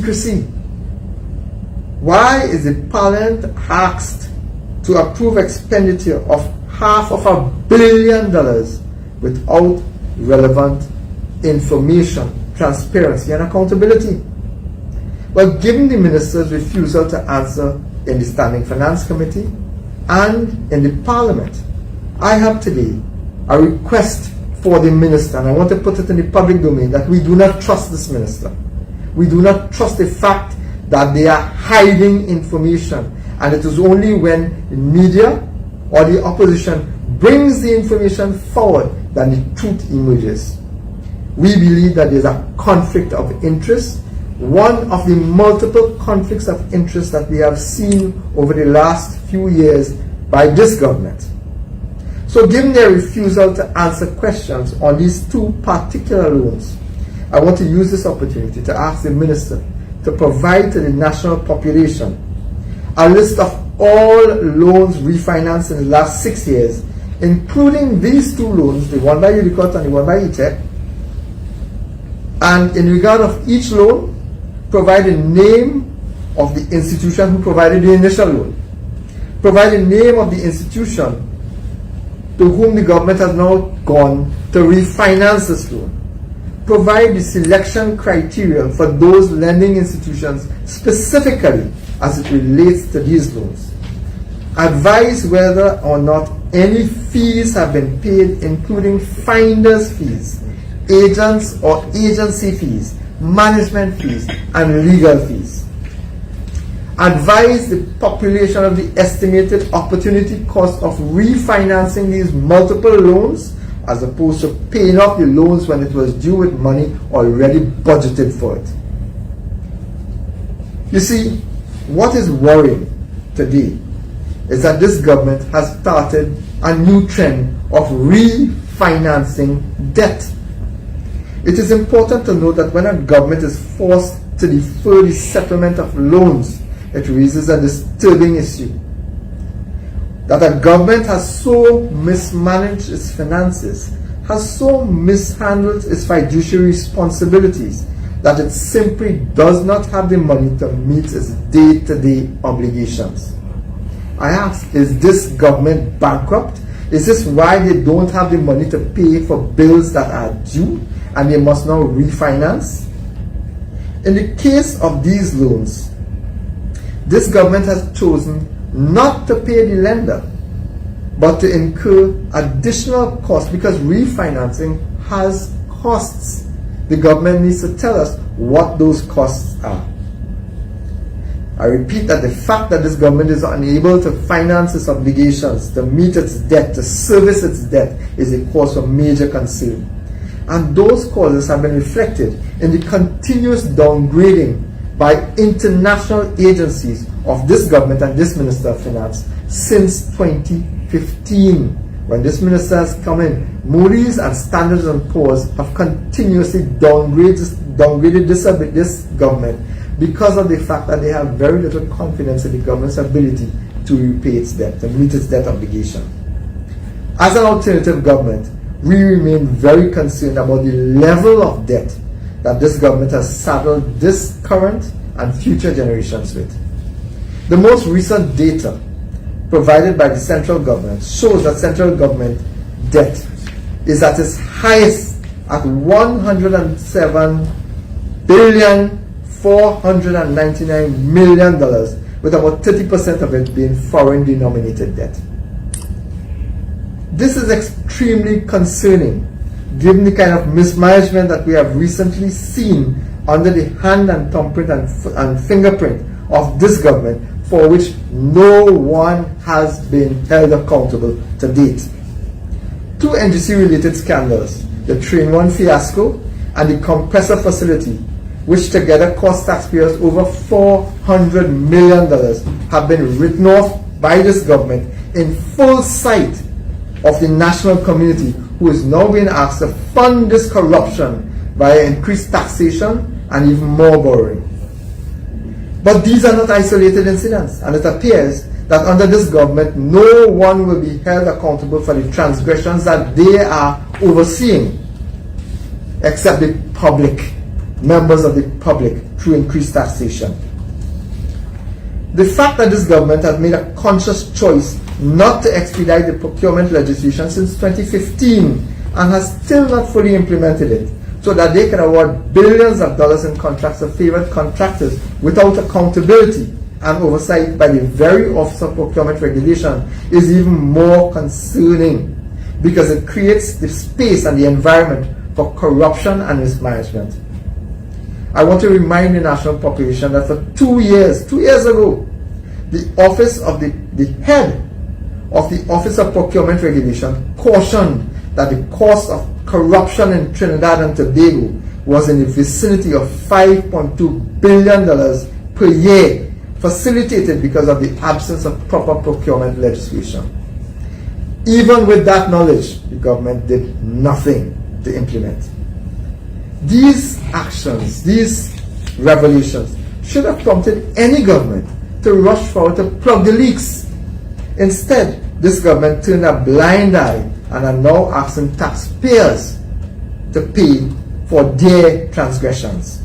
secrecy? Why is the Parliament asked to approve expenditure of $500 million without relevant information, transparency, and accountability? Well, given the minister's refusal to answer in the Standing Finance Committee and in the Parliament, I have today a request for the minister, and I want to put it in the public domain, that we do not trust this minister. We do not trust the fact that they are hiding information, and it is only when the media or the opposition brings the information forward that the truth emerges. We believe that there is a conflict of interest, one of the multiple conflicts of interest that we have seen over the last few years by this government. So given their refusal to answer questions on these two particular loans, I want to use this opportunity to ask the minister to provide to the national population a list of all loans refinanced in the last 6 years, including these two loans, the one by Udicot and the one by ETEC, and in regard of each loan, provide the name of the institution who provided the initial loan, provide the name of the institution to whom the government has now gone to refinance this loan, provide the selection criteria for those lending institutions specifically as it relates to these loans, advise whether or not any fees have been paid, including finder's fees, agents or agency fees, management fees, and legal fees. Advise the population of the estimated opportunity cost of refinancing these multiple loans as opposed to paying off the loans when it was due with money already budgeted for it. You see, what is worrying today is that this government has started a new trend of refinancing debt. It is important to note that when a government is forced to defer the settlement of loans, it raises a disturbing issue. That a government has so mismanaged its finances, has so mishandled its fiduciary responsibilities, that it simply does not have the money to meet its day-to-day obligations. I ask, is this government bankrupt? Is this why they don't have the money to pay for bills that are due and they must now refinance? In the case of these loans, this government has chosen not to pay the lender, but to incur additional costs because refinancing has costs. The government needs to tell us what those costs are. I repeat that the fact that this government is unable to finance its obligations, to meet its debt, to service its debt, is a cause for major concern. And those causes have been reflected in the continuous downgrading by international agencies of this government and this Minister of Finance since 2015. When this minister has come in, Moody's and Standard & Poor's have continuously downgraded this government because of the fact that they have very little confidence in the government's ability to repay its debt, to meet its debt obligation. As an alternative government, we remain very concerned about the level of debt that this government has saddled this current and future generations with. The most recent data provided by the central government shows that central government debt is at its highest at $107,499,000,000, with about 30% of it being foreign denominated debt. This is extremely concerning given the kind of mismanagement that we have recently seen under the hand and thumbprint and fingerprint of this government, for which no one has been held accountable to date. Two NGC-related scandals, the Train 1 fiasco and the compressor facility, which together cost taxpayers over $400 million, have been written off by this government in full sight of the national community, who is now being asked to fund this corruption via increased taxation and even more borrowing. But these are not isolated incidents, and it appears that under this government, no one will be held accountable for the transgressions that they are overseeing, except the public. members of the public through increased taxation. The fact that this government has made a conscious choice not to expedite the procurement legislation since 2015 and has still not fully implemented it, so that they can award billions of dollars in contracts to favored contractors without accountability and oversight by the very Office of Procurement Regulation, is even more concerning, because it creates the space and the environment for corruption and mismanagement. I want to remind the national population that for 2 years ago, the head of the Office of Procurement Regulation cautioned that the cost of corruption in Trinidad and Tobago was in the vicinity of $5.2 billion per year, facilitated because of the absence of proper procurement legislation. Even with that knowledge, the government did nothing to implement. These actions, these revelations, should have prompted any government to rush forward to plug the leaks. Instead, this government turned a blind eye and are now asking taxpayers to pay for their transgressions.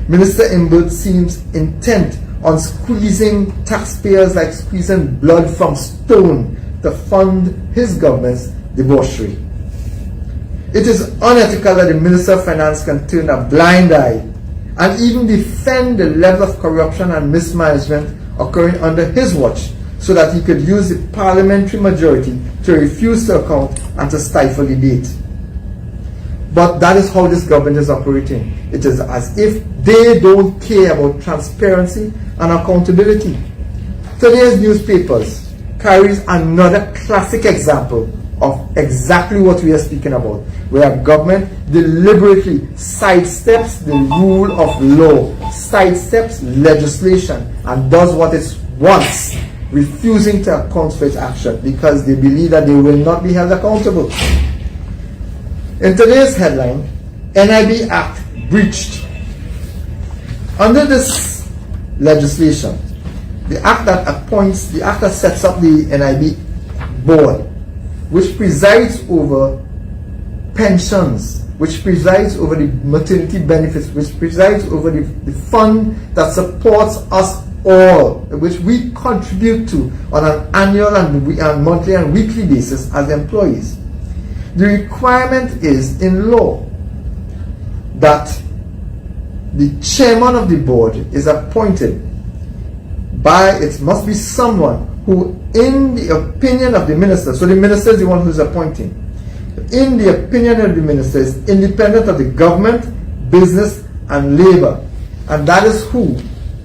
Minister Imbert seems intent on squeezing taxpayers like squeezing blood from stone to fund his government's debauchery. It is unethical that the Minister of Finance can turn a blind eye and even defend the level of corruption and mismanagement occurring under his watch, so that he could use the parliamentary majority to refuse to account and to stifle debate. But that is how this government is operating. It is as if they don't care about transparency and accountability. Today's newspapers carries another classic example of exactly what we are speaking about, where government deliberately sidesteps the rule of law, sidesteps legislation, and does what it wants, refusing to account for its action because they believe that they will not be held accountable. In today's headline, NIB Act breached. Under this legislation, the act that sets up the NIB board, which presides over pensions, which presides over the maternity benefits, which presides over the fund that supports us all, which we contribute to on an annual and monthly and weekly basis as employees. The requirement is in law that the chairman of the board is appointed by, it must be someone who, in the opinion of the minister, so the minister is the one who's appointing, in the opinion of the minister, is independent of the government, business, and labor, and that is who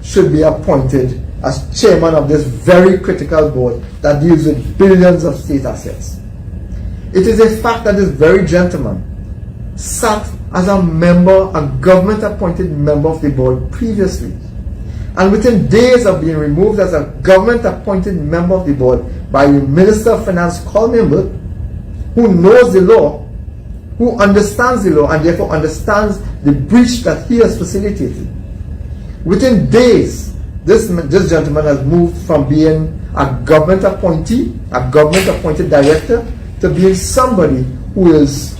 should be appointed as chairman of this very critical board that deals with billions of state assets. It is a fact that this very gentleman sat as a member, a government-appointed member of the board previously, and within days of being removed as a government-appointed member of the board by the Minister of Finance, Colmember, who knows the law, who understands the law, and therefore understands the breach that he has facilitated. Within days, this gentleman has moved from being a government appointee, a government-appointed director, to being somebody who is,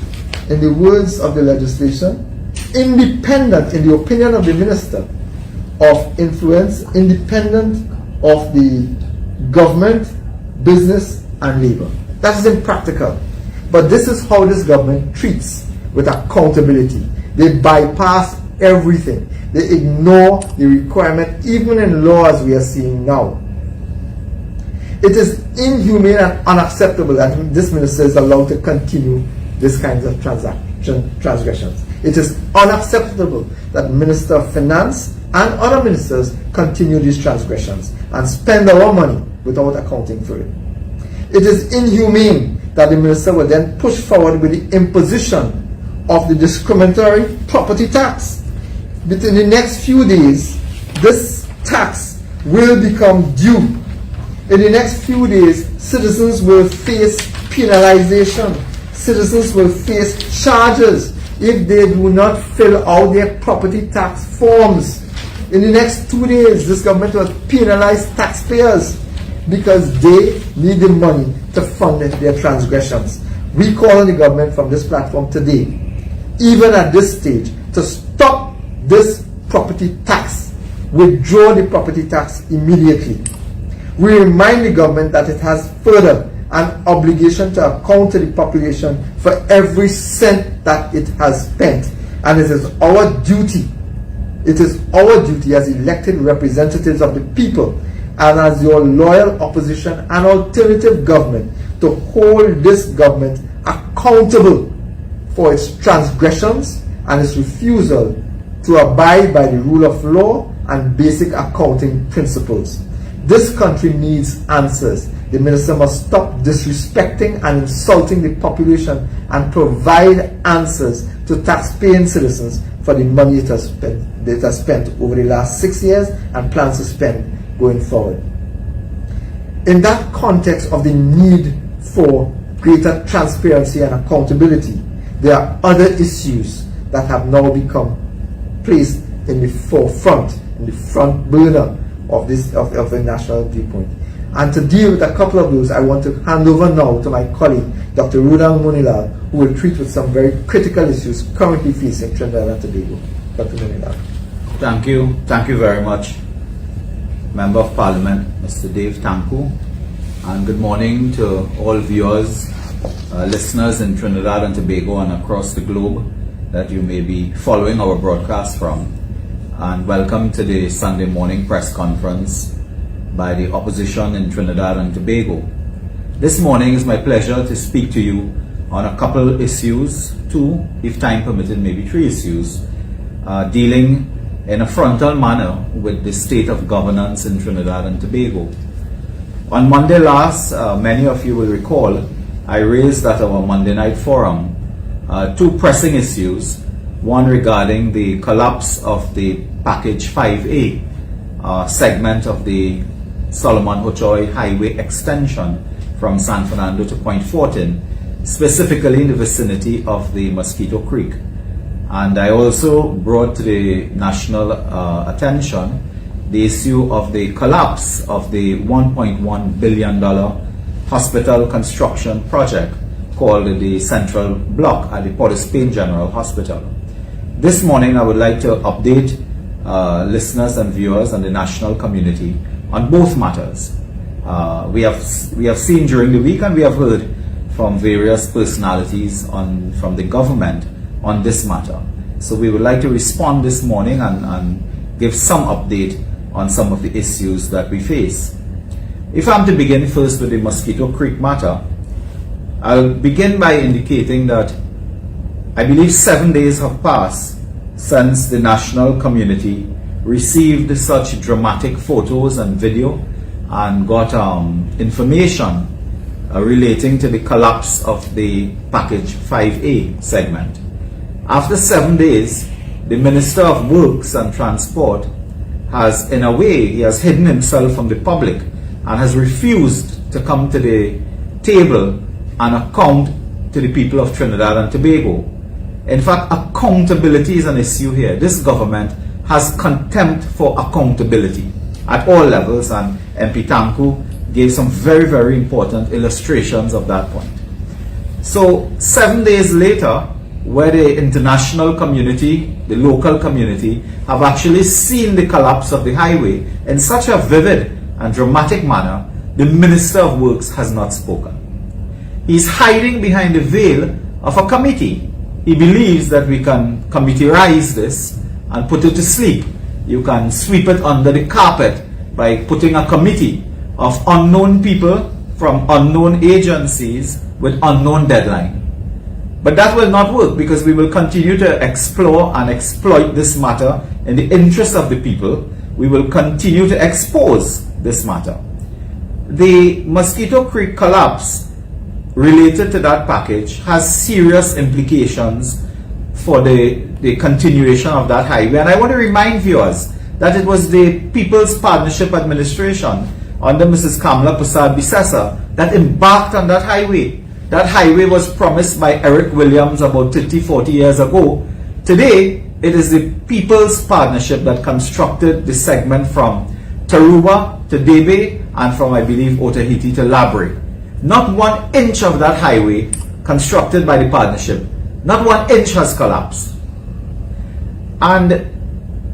in the words of the legislation, independent, in the opinion of the minister, of influence, independent of the government, business, and labor. That is impractical. But this is how this government treats with accountability. They bypass everything. They ignore the requirement, even in law as we are seeing now. It is inhumane and unacceptable that this minister is allowed to continue this kinds of transgressions. It is unacceptable that Minister of Finance and other ministers continue these transgressions and spend our money without accounting for it. It is inhumane that the minister will then push forward with the imposition of the discriminatory property tax. Within the next few days, this tax will become due. In the next few days, citizens will face penalization. Citizens will face charges if they do not fill out their property tax forms. In the next 2 days, this government will penalize taxpayers because they need the money to fund their transgressions. We call on the government from this platform today, even at this stage, to stop this property tax, withdraw the property tax immediately. We remind the government that it has further an obligation to account to the population for every cent that it has spent, and it is our duty as elected representatives of the people and as your loyal opposition and alternative government to hold this government accountable for its transgressions and its refusal to abide by the rule of law and basic accounting principles. This country needs answers. The minister must stop disrespecting and insulting the population and provide answers to tax-paying citizens for the money it has spent over the last 6 years and plans to spend going forward. In that context of the need for greater transparency and accountability, there are other issues that have now become placed in the forefront, in the front burner of the national viewpoint. And to deal with a couple of those, I want to hand over now to my colleague, Dr. Roodal Moonilal, who will treat with some very critical issues currently facing Trinidad and Tobago. Dr. Moonilal. Thank you. Thank you very much, Member of Parliament, Mr. Dave Tancoo. And good morning to all viewers, listeners in Trinidad and Tobago and across the globe that you may be following our broadcast from. And welcome to the Sunday morning press conference by the opposition in Trinidad and Tobago. This morning is my pleasure to speak to you on a couple issues, two, if time permitted, maybe three issues, dealing in a frontal manner with the state of governance in Trinidad and Tobago. On Monday last, many of you will recall, I raised at our Monday night forum two pressing issues, one regarding the collapse of the Package 5A segment of the Solomon Hochoy Highway extension from San Fernando to Point Fortin, specifically in the vicinity of the Mosquito Creek. And I also brought to the national attention the issue of the collapse of the $1.1 billion hospital construction project called the Central Block at the Port of Spain General Hospital. This morning I would like to update listeners and viewers and the national community on both matters. We have seen during the week and we have heard from various personalities from the government on this matter. So we would like to respond this morning and give some update on some of the issues that we face. If I'm to begin first with the Mosquito Creek matter, I'll begin by indicating that I believe 7 days have passed since the national community received such dramatic photos and video and got information relating to the collapse of the Package 5A segment. After 7 days, the Minister of Works and Transport has, in a way, he has hidden himself from the public and has refused to come to the table and account to the people of Trinidad and Tobago. In fact, accountability is an issue here. This government has contempt for accountability at all levels, and MP Tancoo gave some very, very important illustrations of that point. So 7 days later, where the international community, the local community, have actually seen the collapse of the highway in such a vivid and dramatic manner, the Minister of Works has not spoken. He's hiding behind the veil of a committee. He believes that we can committeeize this and put it to sleep. You can sweep it under the carpet by putting a committee of unknown people from unknown agencies with unknown deadline. But that will not work, because we will continue to explore and exploit this matter in the interest of the people. We will continue to expose this matter. The Mosquito Creek collapse related to that package has serious implications for the continuation of that highway. And I want to remind viewers that it was the People's Partnership Administration under Mrs. Kamla Prasad Bisesa that embarked on that highway. That highway was promised by Eric Williams about 30, 40 years ago. Today, it is the People's Partnership that constructed the segment from Taruba to Debe and from, I believe, Otahiti to Labre. Not 1 inch of that highway constructed by the partnership, not 1 inch has collapsed. And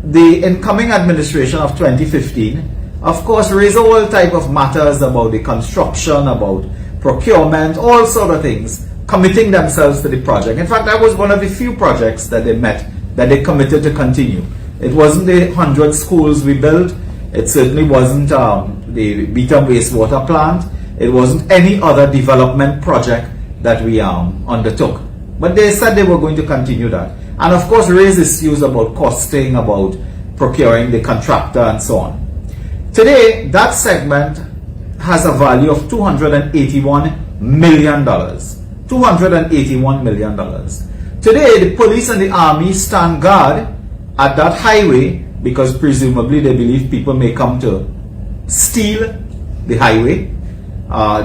the incoming administration of 2015, of course, raised all type of matters about the construction, about procurement, all sort of things, committing themselves to the project. In fact, that was one of the few projects that they met, that they committed to continue. It wasn't the 100 schools we built. It certainly wasn't the Beetham wastewater plant. It wasn't any other development project that we undertook. But they said they were going to continue that. And of course raise issues about costing, about procuring the contractor and so on. Today, that segment has a value of $281 million. $281 million. Today, the police and the army stand guard at that highway because presumably they believe people may come to steal the highway.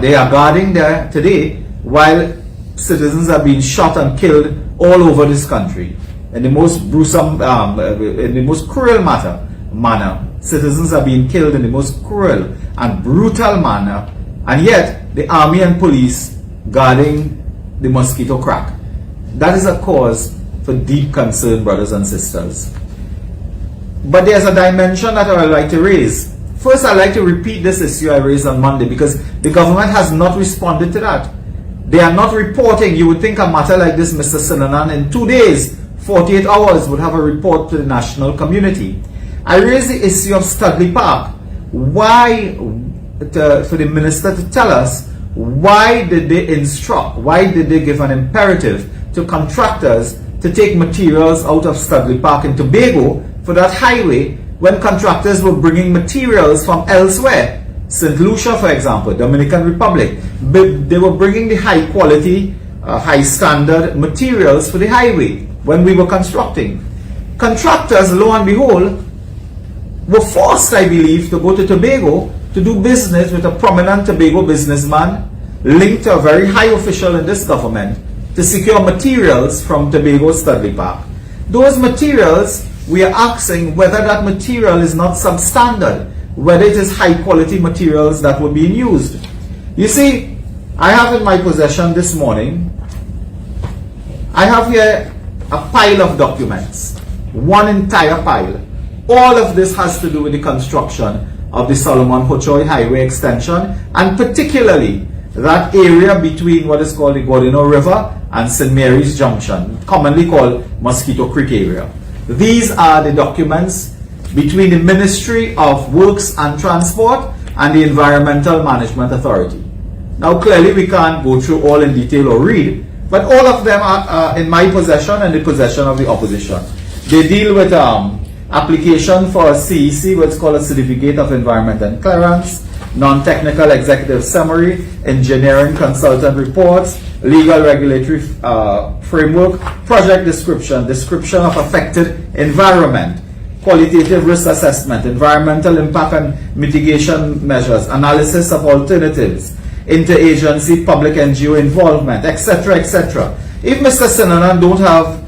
They are guarding there today while citizens are being shot and killed all over this country in the most gruesome, in the most cruel manner. Citizens are being killed in the most cruel and brutal manner, and yet the army and police guarding the mosquito crack. That is a cause for deep concern, brothers and sisters. But there's a dimension that I would like to raise. First, I'd like to repeat this issue I raised on Monday because the government has not responded to that. They are not reporting. You would think a matter like this, Mr. Sinanan, in 2 days, 48 hours, would have a report to the national community. I raised the issue of Studley Park. Why, for the minister to tell us, why did they instruct, why did they give an imperative to contractors to take materials out of Studley Park in Tobago for that highway when contractors were bringing materials from elsewhere? St. Lucia, for example, Dominican Republic, they were bringing the high quality, high standard materials for the highway when we were constructing. Contractors, lo and behold, were forced, I believe, to go to Tobago to do business with a prominent Tobago businessman linked to a very high official in this government to secure materials from Tobago Studley Park. Those materials, we are asking whether that material is not substandard, whether it is high quality materials that were being used. You see, I have in my possession this morning, I have here a pile of documents, one entire pile. All of this has to do with the construction of the Solomon Hochoy Highway extension, and particularly that area between what is called the Gordino River and St. Mary's Junction, commonly called Mosquito Creek area. These are the documents between the Ministry of Works and Transport and the Environmental Management Authority. Now clearly we can't go through all in detail or read, but all of them are in my possession and the possession of the opposition. They deal with application for a CEC, what's called a Certificate of Environment and Clearance, non-technical executive summary, engineering consultant reports, legal regulatory framework, project description, description of affected environment, qualitative risk assessment, environmental impact and mitigation measures, analysis of alternatives, interagency public NGO involvement, etc., etc. If Mr. Sinanan don't have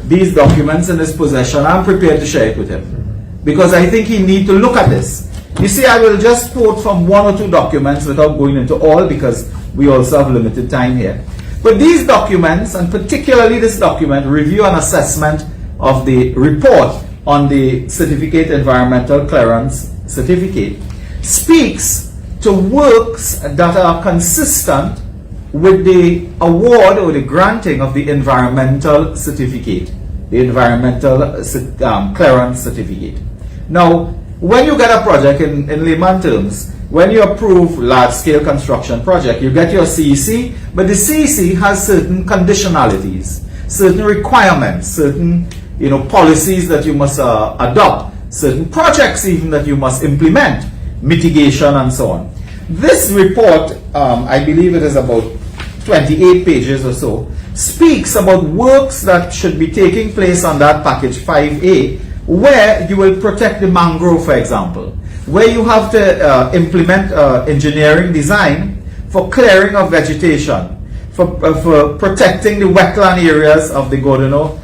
these documents in his possession, I'm prepared to share it with him because I think he need to look at this. You see, I will just quote from one or two documents without going into all because we also have limited time here. But these documents, and particularly this document, review and assessment of the report on the certificate, environmental clearance certificate, speaks to works that are consistent with the award or the granting of the environmental certificate, the environmental clearance certificate. Now, when you get a project in layman terms, when you approve large-scale construction project, you get your CEC, but the CEC has certain conditionalities, certain requirements, certain policies that you must adopt, certain projects even that you must implement, mitigation and so on. This report, I believe it is about 28 pages or so, speaks about works that should be taking place on that package 5A, where you will protect the mangrove, for example, where you have to implement engineering design for clearing of vegetation, for protecting the wetland areas of the Gordino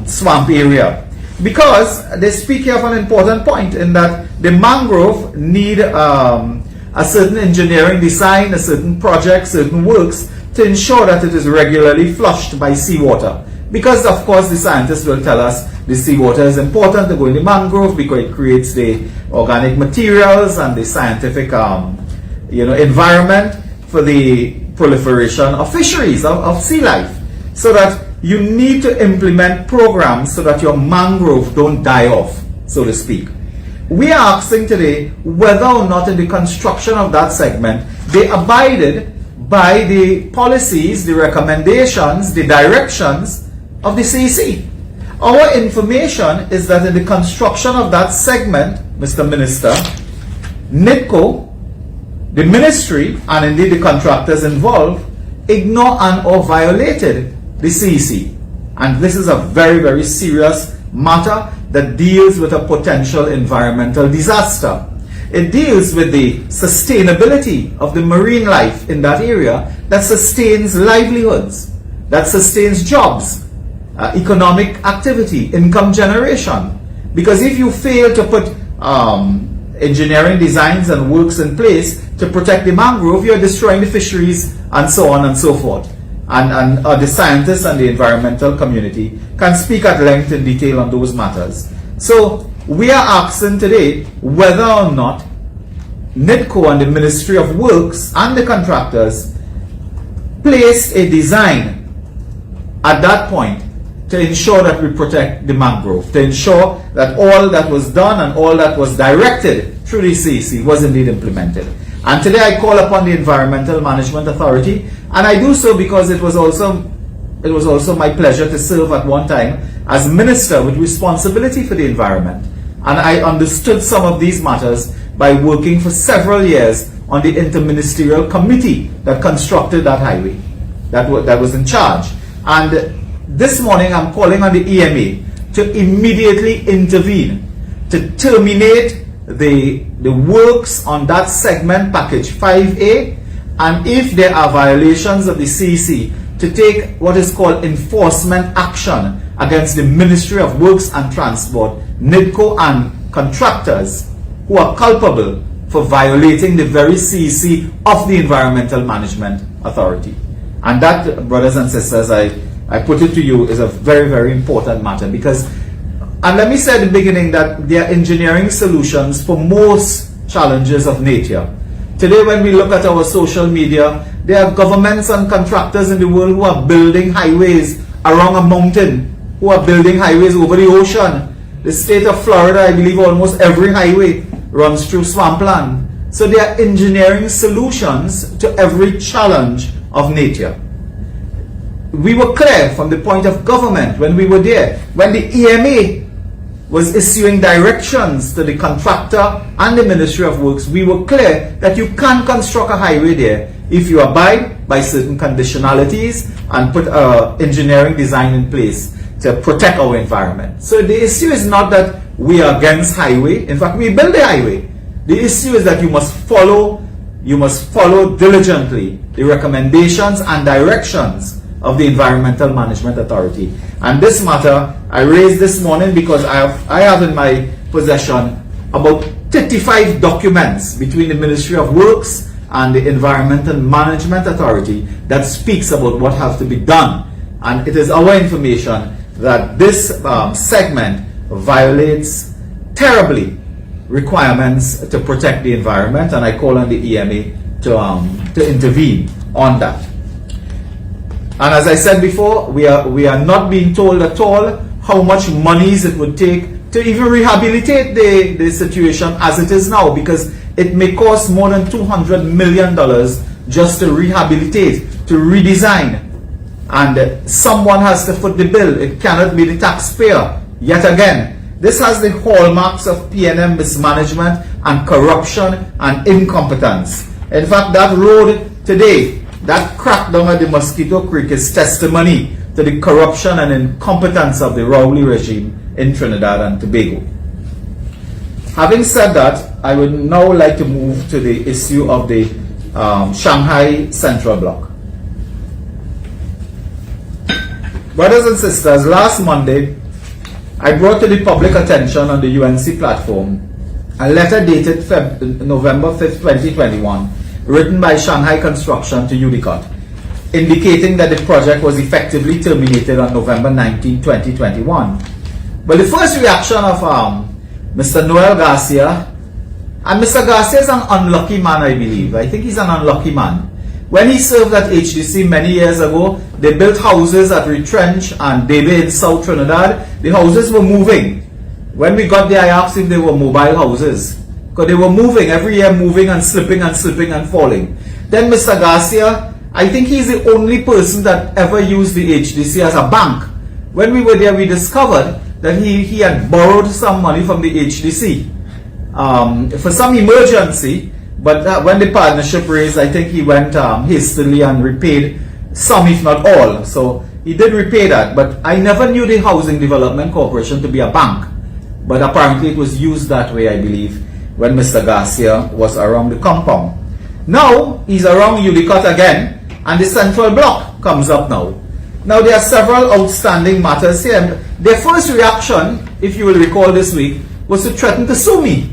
swamp area. Because they speak here of an important point in that the mangrove need a certain engineering design, a certain project, certain works to ensure that it is regularly flushed by seawater. Because of course the scientists will tell us the seawater is important to go in the mangrove because it creates the organic materials and the scientific environment for the proliferation of fisheries, of sea life. So that you need to implement programs so that your mangrove don't die off, so to speak. We are asking today whether or not in the construction of that segment they abided by the policies, the recommendations, the directions of the CEC. Our information is that in the construction of that segment, Mr. Minister, NIDCO, the ministry, and indeed the contractors involved, ignored and or violated the CEC. And this is a very, very serious matter that deals with a potential environmental disaster. It deals with the sustainability of the marine life in that area that sustains livelihoods, that sustains jobs, economic activity, income generation. Because if you fail to put engineering designs and works in place to protect the mangrove, you're destroying the fisheries and so on and so forth. And the scientists and the environmental community can speak at length in detail on those matters. So we are asking today whether or not NIDCO and the Ministry of Works and the contractors placed a design at that point to ensure that we protect the mangrove, to ensure that all that was done and all that was directed through the CEC was indeed implemented. And today I call upon the Environmental Management Authority, and I do so because it was also my pleasure to serve at one time as minister with responsibility for the environment. And I understood some of these matters by working for several years on the interministerial committee that constructed that highway, that was in charge. And this morning I'm calling on the EMA to immediately intervene, to terminate the works on that segment, package 5A, and if there are violations of the CEC, to take what is called enforcement action against the Ministry of Works and Transport, NIDCO, and contractors who are culpable for violating the very CEC of the Environmental Management Authority. And that, brothers and sisters, I put it to you, is a very, very important matter because, and let me say at the beginning that there are engineering solutions for most challenges of nature. Today when we look at our social media, there are governments and contractors in the world who are building highways around a mountain, who are building highways over the ocean. The state of Florida, I believe almost every highway runs through swampland. So there are engineering solutions to every challenge of nature. We were clear from the point of government when we were there, when the EMA was issuing directions to the contractor and the Ministry of Works, we were clear that you can't construct a highway there if you abide by certain conditionalities and put engineering design in place to protect our environment. So the issue is not that we are against highway. In fact, we build the highway. The issue is that you must follow diligently the recommendations and directions of the Environmental Management Authority. And this matter I raised this morning because I have in my possession about 35 documents between the Ministry of Works and the Environmental Management Authority that speaks about what has to be done. And it is our information that this segment violates terribly requirements to protect the environment, and I call on the EMA to intervene on that. And as I said before, we are not being told at all how much monies it would take to even rehabilitate the situation as it is now, because it may cost more than $200 million just to rehabilitate, to redesign. And someone has to foot the bill. It cannot be the taxpayer. Yet again, this has the hallmarks of PNM mismanagement and corruption and incompetence. In fact, that road today, that crackdown at the Mosquito Creek is testimony to the corruption and incompetence of the Rowley regime in Trinidad and Tobago. Having said that, I would now like to move to the issue of the Shanghai Central Block. Brothers and sisters, last Monday, I brought to the public attention on the UNC platform a letter dated November 5th, 2021, written by Shanghai Construction to UDICOT, indicating that the project was effectively terminated on November 19, 2021. But the first reaction of Mr. Noel Garcia, and Mr. Garcia is an unlucky man, I believe. I think he's an unlucky man. When he served at HDC many years ago, they built houses at Retrench and Debe in South Trinidad. The houses were moving. When we got there, I asked if they were mobile houses, because they were moving, every year moving and slipping and falling. Then Mr. Garcia, I think he's the only person that ever used the HDC as a bank. When we were there, we discovered that he had borrowed some money from the HDC for some emergency, but when the partnership raised, I think he went hastily and repaid some, if not all. So he did repay that, but I never knew the Housing Development Corporation to be a bank. But apparently it was used that way, I believe, when Mr. Garcia was around the compound. Now he's around Unicot again, and the Central Block comes up now. Now there are several outstanding matters here. Their first reaction, if you will recall this week, was to threaten to sue me.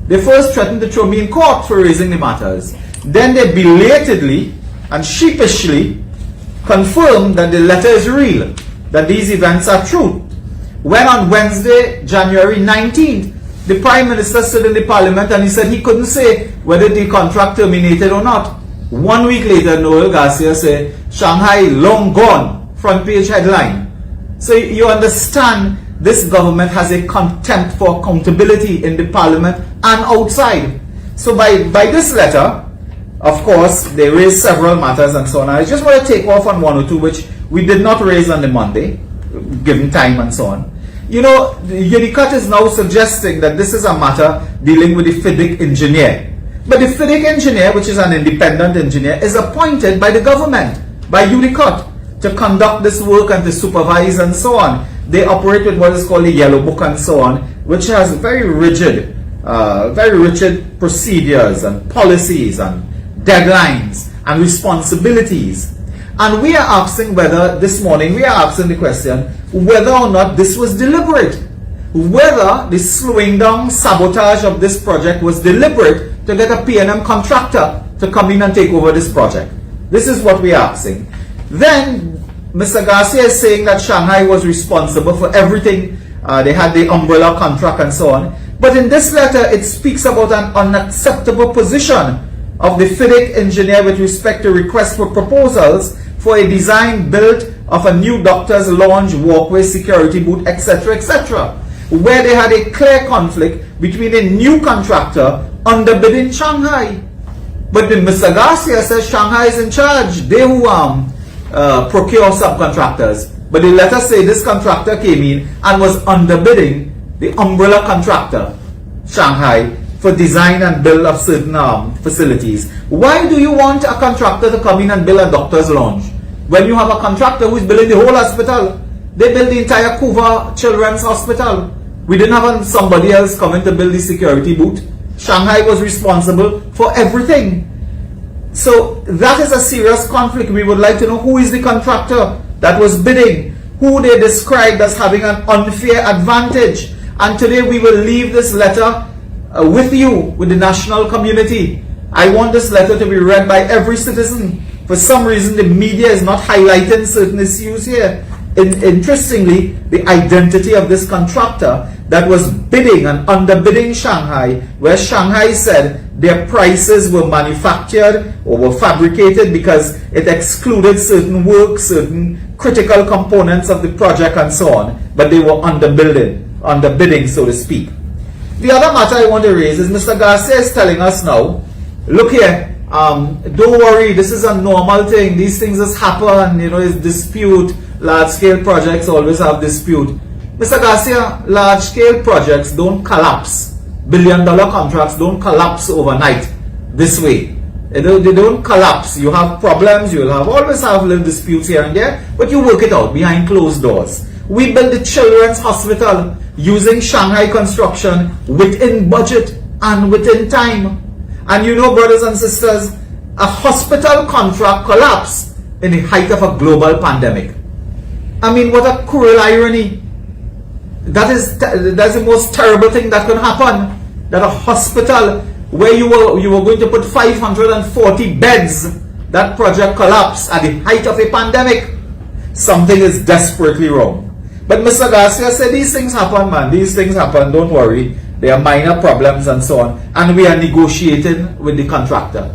They first threatened to throw me in court for raising the matters. Then they belatedly and sheepishly confirmed that the letter is real, that these events are true. When on Wednesday, January 19th, the Prime Minister stood in the Parliament and he said he couldn't say whether the contract terminated or not. 1 week later, Noel Garcia said, Shanghai long gone, front page headline. So you understand this government has a contempt for accountability in the Parliament and outside. So by this letter, of course, they raised several matters and so on. I just want to take off on one or two which we did not raise on the Monday, given time and so on. You know, Unicot is now suggesting that this is a matter dealing with the FIDIC engineer. But the FIDIC engineer, which is an independent engineer, is appointed by the government, by Unicot, to conduct this work and to supervise and so on. They operate with what is called the Yellow Book and so on, which has very rigid procedures and policies and deadlines and responsibilities. And we are asking whether, this morning, we are asking the question, whether or not this was deliberate. Whether the slowing down, sabotage of this project was deliberate to get a P&M contractor to come in and take over this project. This is what we are asking. Then, Mr. Garcia is saying that Shanghai was responsible for everything. They had the umbrella contract and so on. But in this letter, it speaks about an unacceptable position of the FIDIC engineer with respect to requests for proposals for a design built of a new doctor's lounge, walkway, security booth, etc., etc., where they had a clear conflict between a new contractor underbidding Shanghai. But then Mr. Garcia says Shanghai is in charge. They who procure subcontractors. But the letter say this contractor came in and was underbidding the umbrella contractor, Shanghai, for design and build of certain facilities. Why do you want a contractor to come in and build a doctor's lounge when you have a contractor who is building the whole hospital? They built the entire Kuva Children's Hospital. We didn't have somebody else coming to build the security booth. Shanghai was responsible for everything. So that is a serious conflict. We would like to know who is the contractor that was bidding, who they described as having an unfair advantage. And today we will leave this letter with you, with the national community. I want this letter to be read by every citizen. For some reason, the media is not highlighting certain issues here. Interestingly, the identity of this contractor that was bidding and underbidding Shanghai, where Shanghai said their prices were manufactured or were fabricated because it excluded certain work, certain critical components of the project and so on, but they were underbidding, so to speak. The other matter I want to raise is Mr. Garcia is telling us now, look here, don't worry, this is a normal thing. These things just happen, you know, it's dispute. Large-scale projects always have dispute. Mr. Garcia, large-scale projects don't collapse. Billion-dollar contracts don't collapse overnight this way. They don't collapse. You have problems, you will always have little disputes here and there, but you work it out behind closed doors. We built the children's hospital using Shanghai construction within budget and within time. And you know, brothers and sisters, a hospital contract collapsed in the height of a global pandemic. I mean, what a cruel irony. That's the most terrible thing that can happen. That a hospital where you were going to put 540 beds that project collapsed at the height of a pandemic, something is desperately wrong. But Mr. Garcia said, these things happen, man. These things happen. Don't worry. There are minor problems and so on. And we are negotiating with the contractor.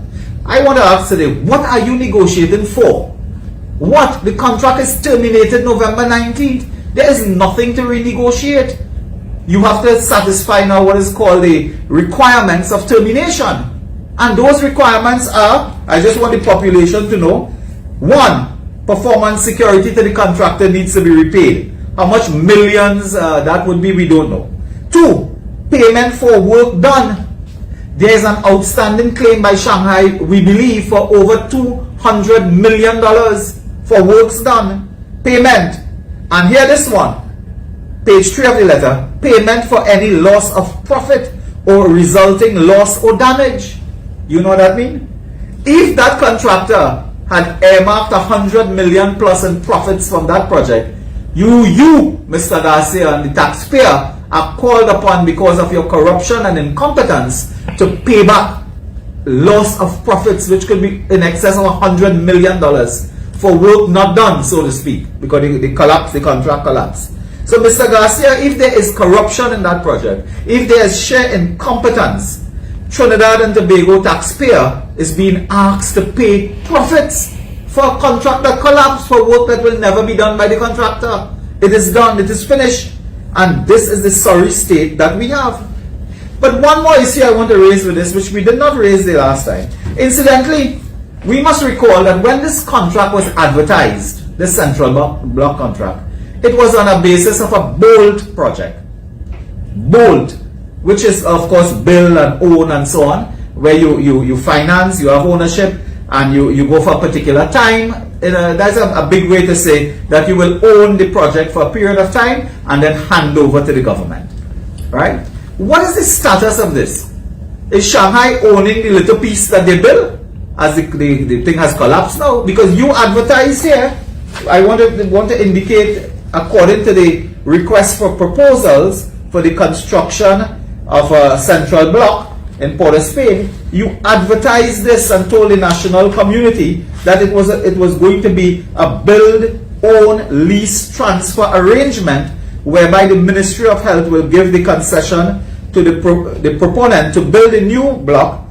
I want to ask today, what are you negotiating for? What? The contract is terminated November 19th. There is nothing to renegotiate. You have to satisfy now what is called the requirements of termination. And those requirements are, I just want the population to know, 1, performance security to the contractor needs to be repaid. How much millions that would be, we don't know. 2, payment for work done. There is an outstanding claim by Shanghai, we believe, for over $200 million for works done. Payment. And here this one, page 3 of the letter, payment for any loss of profit or resulting loss or damage. You know what that means? If that contractor had earmarked $100 million plus in profits from that project, you, Mr. Garcia, and the taxpayer are called upon because of your corruption and incompetence to pay back loss of profits which could be in excess of $100 million for work not done, so to speak, because the contract collapsed. So Mr. Garcia, if there is corruption in that project, if there is sheer incompetence, Trinidad and Tobago taxpayer is being asked to pay profits for a contract that collapsed, for work that will never be done by the contractor. It is done, it is finished. And this is the sorry state that we have. But one more issue I want to raise with this, which we did not raise the last time. Incidentally, we must recall that when this contract was advertised, the Central Block contract, it was on a basis of a BOLT project. BOLT, which is of course build and own and so on, where you finance, you have ownership, and you go for a particular time. That's a big way to say that you will own the project for a period of time and then hand over to the government. Right? What is the status of this? Is Shanghai owning the little piece that they built? As the thing has collapsed now? Because you advertise here, I want to indicate, according to the request for proposals for the construction of a central block in Port of Spain, you advertised this and told the national community that it was going to be a build, own, lease, transfer arrangement whereby the Ministry of Health will give the concession to the proponent to build a new block,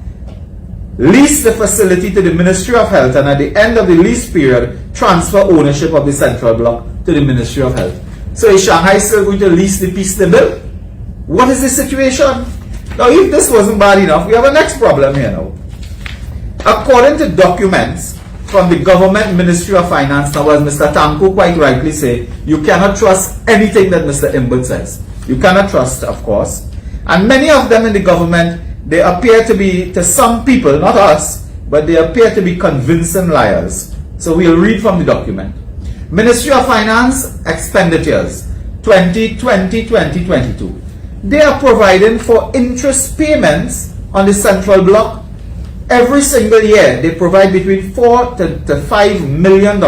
lease the facility to the Ministry of Health, and at the end of the lease period, transfer ownership of the central block to the Ministry of Health. So is Shanghai still going to lease the piece they built? What is the situation? Now, if this wasn't bad enough, we have a next problem here now. According to documents from the Government Ministry of Finance, now as Mr. Tancoo quite rightly say, you cannot trust anything that Mr. Imbut says. You cannot trust, of course. And many of them in the government, they appear to be, to some people, not us, but they appear to be convincing liars. So we'll read from the document. Ministry of Finance expenditures 2020-2022. They are providing for interest payments on the central block. Every single year, they provide between $4 to $5 million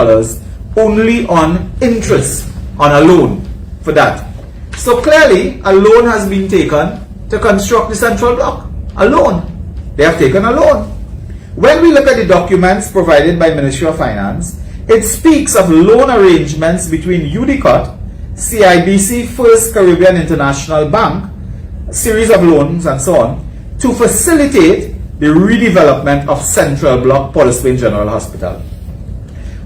only on interest, on a loan for that. So clearly, a loan has been taken to construct the central block. A loan. They have taken a loan. When we look at the documents provided by Ministry of Finance, it speaks of loan arrangements between UDCOT, CIBC, First Caribbean International Bank, a series of loans and so on, to facilitate the redevelopment of Central Block, Port of Spain General Hospital.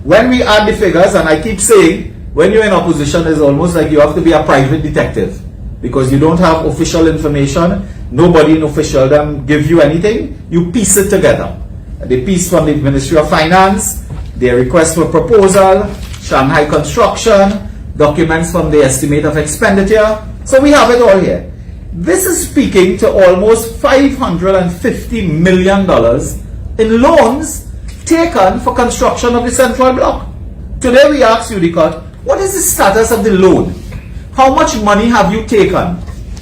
When we add the figures, and I keep saying, when you're in opposition, it's almost like you have to be a private detective, because you don't have official information, nobody in officialdom give you anything, you piece it together. The piece from the Ministry of Finance, their request for proposal, Shanghai Construction, documents from the estimate of expenditure. So we have it all here. This is speaking to almost $550 million in loans taken for construction of the central block. Today we ask UDCOT, what is the status of the loan? How much money have you taken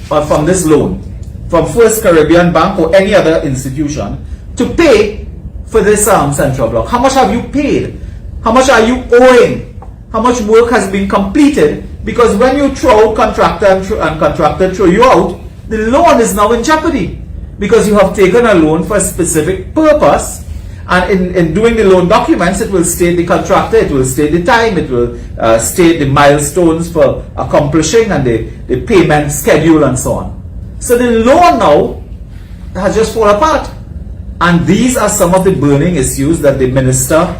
from this loan, from First Caribbean Bank or any other institution, to pay for this central block? How much have you paid? How much are you owing? How much work has been completed? Because when you throw out contractor and contractor throw you out, the loan is now in jeopardy, because you have taken a loan for a specific purpose And in doing the loan documents, it will state the contractor, it will state the time, it will state the milestones for accomplishing and the payment schedule and so on. So the loan now has just fallen apart. And these are some of the burning issues that the Minister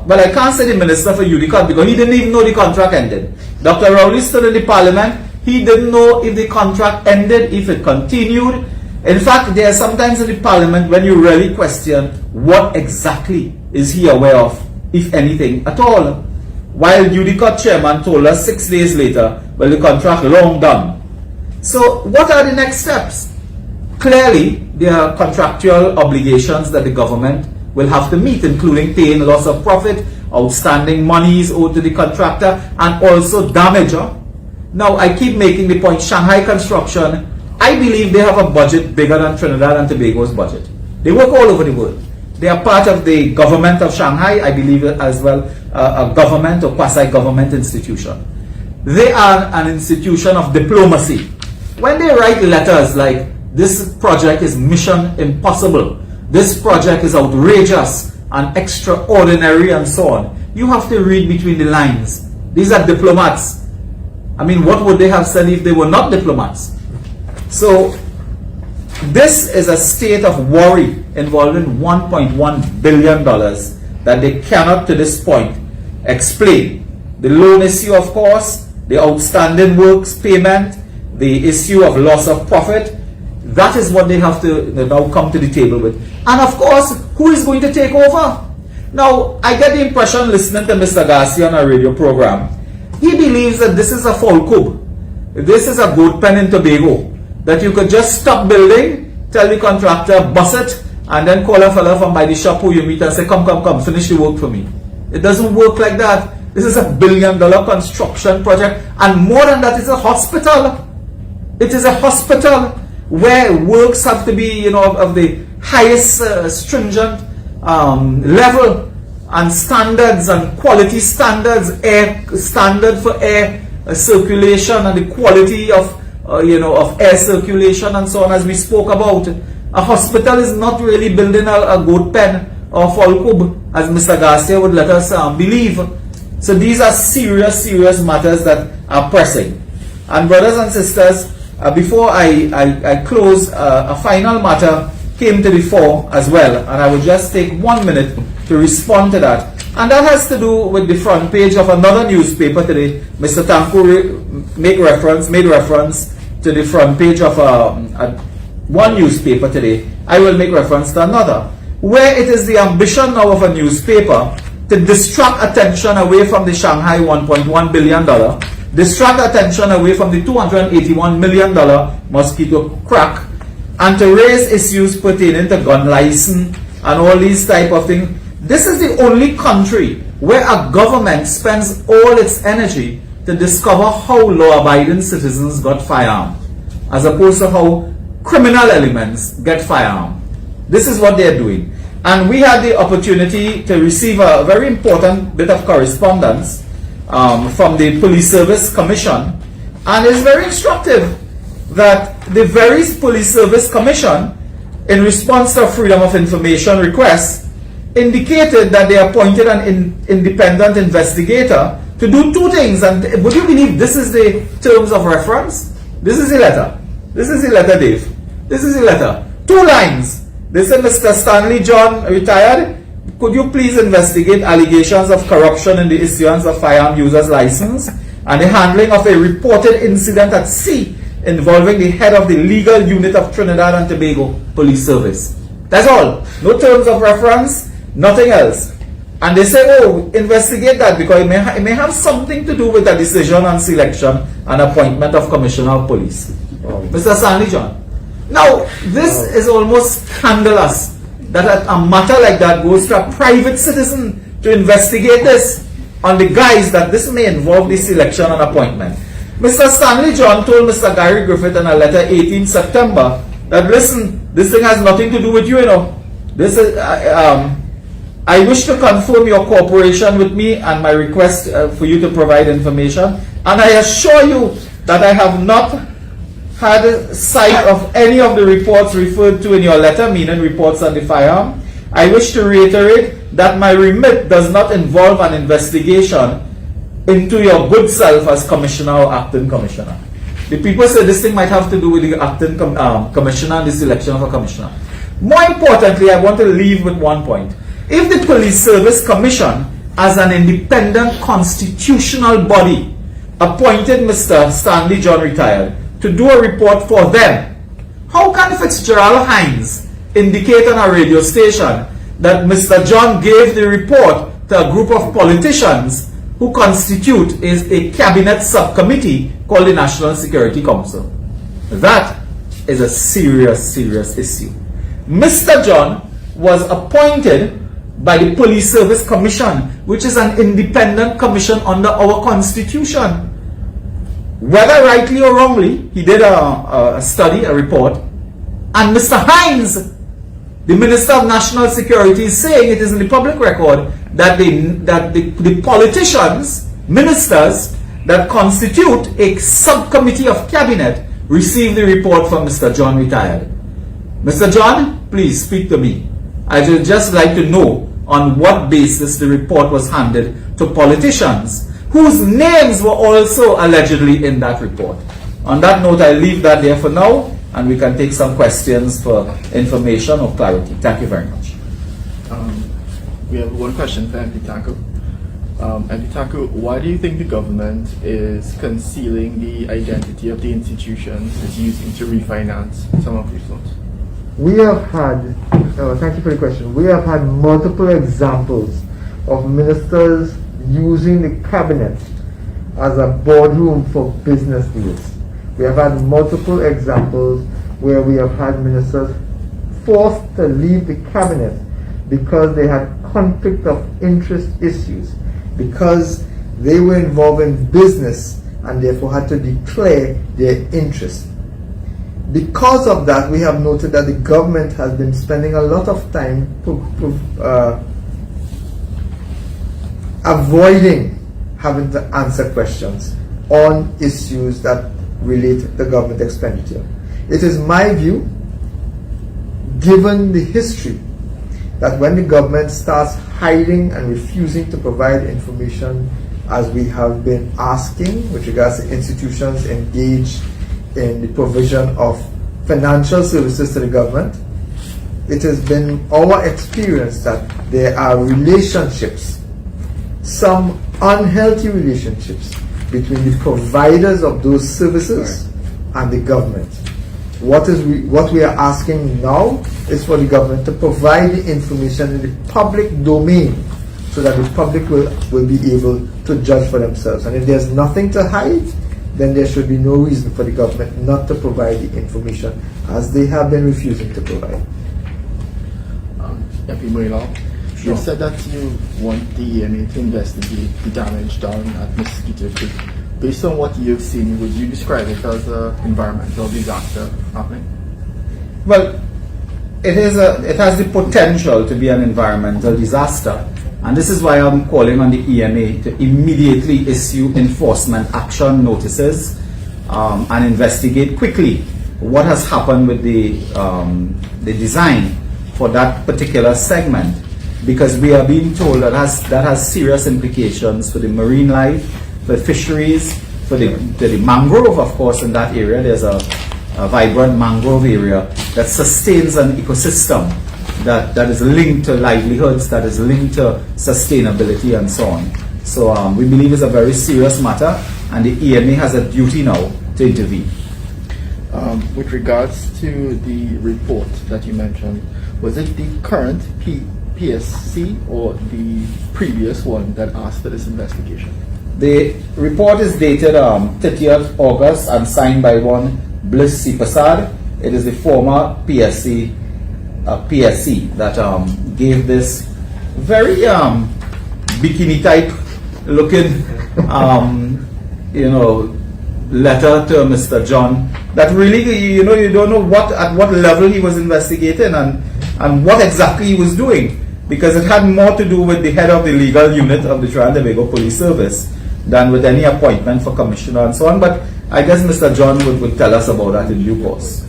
well, I can't say the Minister for UDCOT because he didn't even know the contract ended. Dr. Rowley stood in the Parliament. He didn't know if the contract ended, if it continued. In fact, there are sometimes in the Parliament when you really question what exactly is he aware of, if anything at all. While UDCOT chairman told us 6 days later, well, the contract long done. So what are the next steps? Clearly, there are contractual obligations that the government will have to meet, including paying loss of profit, outstanding monies owed to the contractor, and also damage. Now, I keep making the point, Shanghai Construction, I believe they have a budget bigger than Trinidad and Tobago's budget. They work all over the world. They are part of the government of Shanghai, I believe as well, a government or quasi-government institution. They are an institution of diplomacy. When they write letters like, this project is mission impossible, this project is outrageous and extraordinary and so on, you have to read between the lines. These are diplomats. I mean, what would they have said if they were not diplomats? So, this is a state of worry involving $1.1 billion that they cannot to this point explain. The loan issue, of course, the outstanding works payment, the issue of loss of profit, that is what they have to now come to the table with. And of course, who is going to take over? Now, I get the impression listening to Mr. Garcia on a radio program, he believes that this is a falcub. This is a goat pen in Tobago. That you could just stop building, tell the contractor, bus it, and then call a fella from by the shop who you meet and say, come, finish the work for me. It doesn't work like that. This is $1 billion construction project, and more than that, it's a hospital. It is a hospital where works have to be, of the highest stringent level and standards and quality standards, air standard for air circulation and the quality of of air circulation and so on, as we spoke about. A hospital is not really building a goat pen or falcub, as Mr. Garcia would let us believe. So these are serious matters that are pressing. And brothers and sisters, before I close, a final matter came to the fore as well, and I will just take 1 minute to respond to that. And that has to do with the front page of another newspaper today. Mr. Tancoo made reference to the front page of one newspaper today. I will make reference to another, where it is the ambition now of a newspaper to distract attention away from the Shanghai $1.1 billion, distract attention away from the $281 million mosquito crack, and to raise issues pertaining to gun license and all these type of things. This is the only country where a government spends all its energy to discover how law-abiding citizens got firearms, as opposed to how criminal elements get firearms. This is what they're doing. And we had the opportunity to receive a very important bit of correspondence from the Police Service Commission, and it's very instructive that the very Police Service Commission, in response to a Freedom of Information request, indicated that they appointed an independent investigator to do two things. And would you believe this is the terms of reference? This is the letter. This is the letter, Dave. This is the letter. 2 lines. They said, Mr. Stanley John, retired, could you please investigate allegations of corruption in the issuance of firearm users license and the handling of a reported incident at sea involving the head of the legal unit of Trinidad and Tobago Police Service. That's all. No terms of reference, nothing else. And they say, oh, investigate that because it may have something to do with the decision on selection and appointment of Commissioner of Police. Mr. Stanley John. Now, this is almost scandalous that a matter like that goes to a private citizen to investigate this on the guise that this may involve the selection and appointment. Mr. Stanley John told Mr. Gary Griffith in a letter 18 September that, listen, this thing has nothing to do with you, This is, I wish to confirm your cooperation with me and my request for you to provide information. And I assure you that I have not had sight of any of the reports referred to in your letter, meaning reports on the firearm, I wish to reiterate that my remit does not involve an investigation into your good self as commissioner or acting commissioner. The people say this thing might have to do with the acting commissioner and the selection of a commissioner. More importantly, I want to leave with one point. If the Police Service Commission, as an independent constitutional body, appointed Mr. Stanley John retired to do a report for them, how can Fitzgerald Hines indicate on a radio station that Mr. John gave the report to a group of politicians who constitute a cabinet subcommittee called the National Security Council? That is a serious, serious issue. Mr. John was appointed by the Police Service Commission, which is an independent commission under our Constitution. Whether rightly or wrongly, he did a study, a report, and Mr. Hines, the Minister of National Security, is saying, it is in the public record, that the politicians, ministers that constitute a subcommittee of cabinet received the report from Mr. John retired. Mr. John, please speak to me. I would just like to know on what basis the report was handed to politicians whose names were also allegedly in that report. On that note, I leave that there for now, and we can take some questions for information or clarity. Thank you very much. We have one question for MP Tancoo. MP Tancoo, why do you think the government is concealing the identity of the institutions it's using to refinance some of these loans? We have had, thank you for the question, we have had multiple examples of ministers using the cabinet as a boardroom for business deals. We have had multiple examples where we have had ministers forced to leave the cabinet because they had conflict of interest issues, because they were involved in business and therefore had to declare their interest. Because of that, we have noted that the government has been spending a lot of time avoiding having to answer questions on issues that relate to government expenditure. It is my view, given the history, that when the government starts hiding and refusing to provide information, as we have been asking with regards to institutions engaged in the provision of financial services to the government, it has been our experience that there are relationships, some unhealthy relationships, between the providers of those services and the government. What we are asking now is for the government to provide the information in the public domain so that the public will be able to judge for themselves. And if there's nothing to hide, then there should be no reason for the government not to provide the information, as they have been refusing to provide. MP Moonilal, you said that you want the EMA to investigate the damage done at Mosquito Creek. Based on what you've seen, would you describe it as an environmental disaster happening? Well, it has the potential to be an environmental disaster, and this is why I'm calling on the EMA to immediately issue enforcement action notices and investigate quickly what has happened with the design for that particular segment, because we are being told that has serious implications for the marine life, for fisheries, for the mangrove, of course. In that area there's a vibrant mangrove area that sustains an ecosystem that is linked to livelihoods, that is linked to sustainability and so on. So we believe it's a very serious matter, and the EMA has a duty now to intervene. With regards to the report that you mentioned, was it the current PSC or the previous one that asked for this investigation? The report is dated 30th August and signed by one Bliss C. Prasad. It is the former PSC that gave this very bikini type looking letter to Mr. John, that really you don't know at what level he was investigating and what exactly he was doing, because it had more to do with the head of the legal unit of the Trinidad and Tobago Police Service than with any appointment for commissioner and so on. But I guess Mr. John would tell us about that in due course.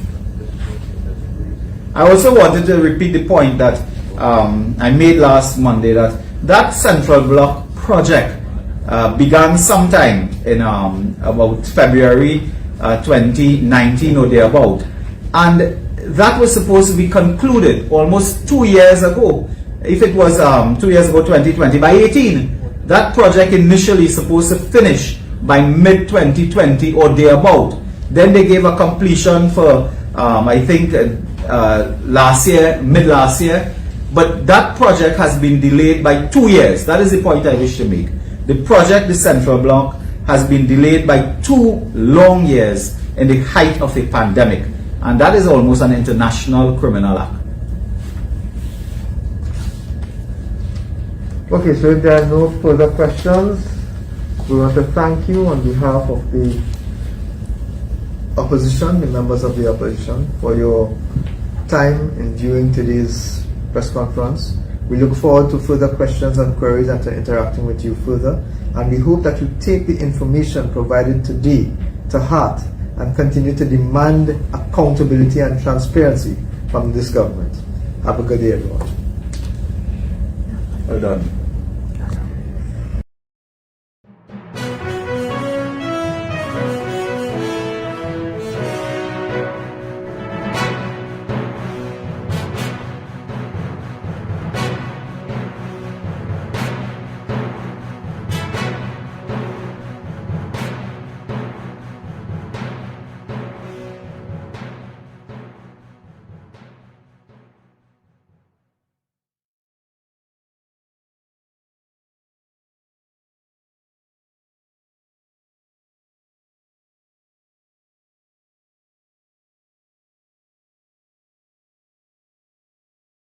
I also wanted to repeat the point that I made last Monday, that Central Block project began sometime in about February 2019 or thereabout, and that was supposed to be concluded almost 2 years ago. If it was 2 years ago, 2020, by 18, that project initially supposed to finish by mid-2020 or thereabout. Then they gave a completion for, I think, last year, mid-last year. But that project has been delayed by 2 years. That is the point I wish to make. The project, the Central Block, has been delayed by 2 long years in the height of a pandemic. And that is almost an international criminal act. Okay, so if there are no further questions, we want to thank you on behalf of the opposition, the members of the opposition, for your time in during today's press conference. We look forward to further questions and queries and to interacting with you further. And we hope that you take the information provided today to heart and continue to demand accountability and transparency from this government. Have a good day, everyone. Well done.